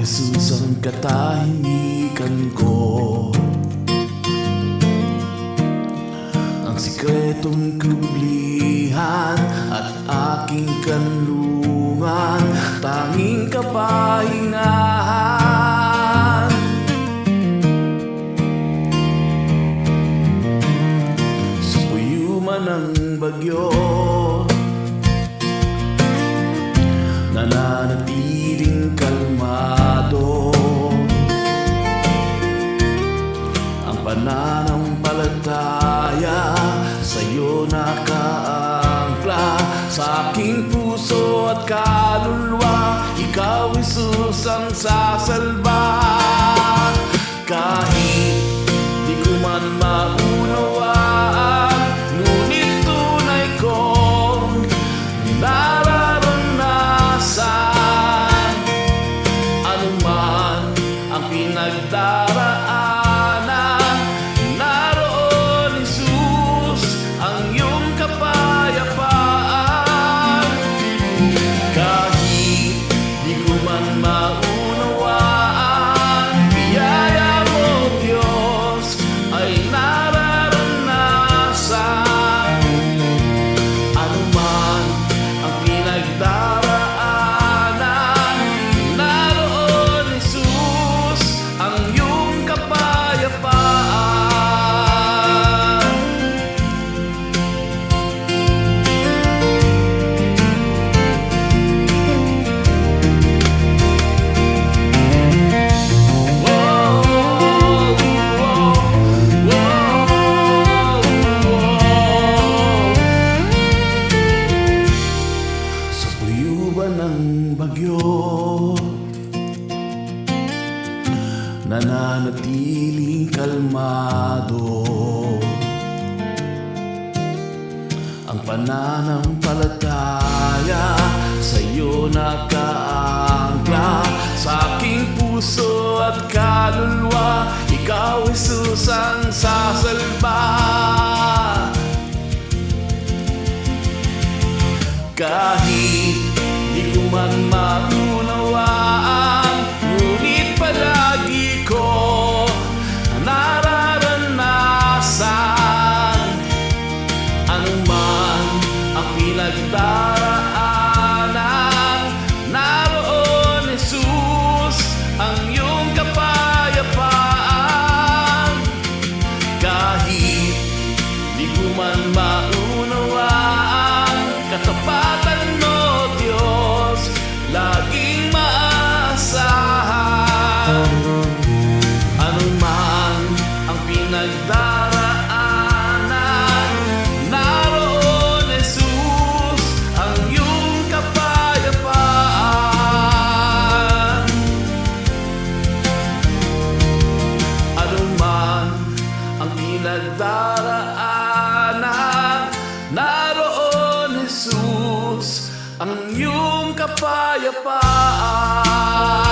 Jesus ang katahimikan ko, ang sikretong kabulihan at aking kanlungan, tanging kapahingahan. Sa puyuman ng bagyo, nananatiling kalmado, ang pananampalataya sa'yo nakaangkla. Sa aking puso at kaluluwa, ikaw Jesus ang sasalba. Kahit di ko man maunawaan, ngunit tunay kong nararanasan. Anuman ang pinagdaraanan, naroon Jesus ang iyong kapayapaan. Kahit di ko man maunawaan, biyaya mo Diyos ay nararanasan. Anuman ang pinagdaraanan, naroon Jesus ang iyong kapayapaan. Sa puyuban ng bagyo, nananatiling kalmado, ang pananampalataya sa'yo nakaangkla. Sa aking puso at kaluluwa, ikaw Jesus ang sasalba. Kahit di ko man maunawaan, ngunit palagi ko nararanasan. Anuman ang pinagdaraanan, naroon Jesus ang iyong kapayapaan. Kahit di ko man maunawaan, katapatan mo Diyos laging maasahan. Anuman ang pinagdaraanan, naroon Jesus ang iyong kapayapaan. Anuman ang pinagdaraanan, naroon Jesus ang iyong kapayapaan.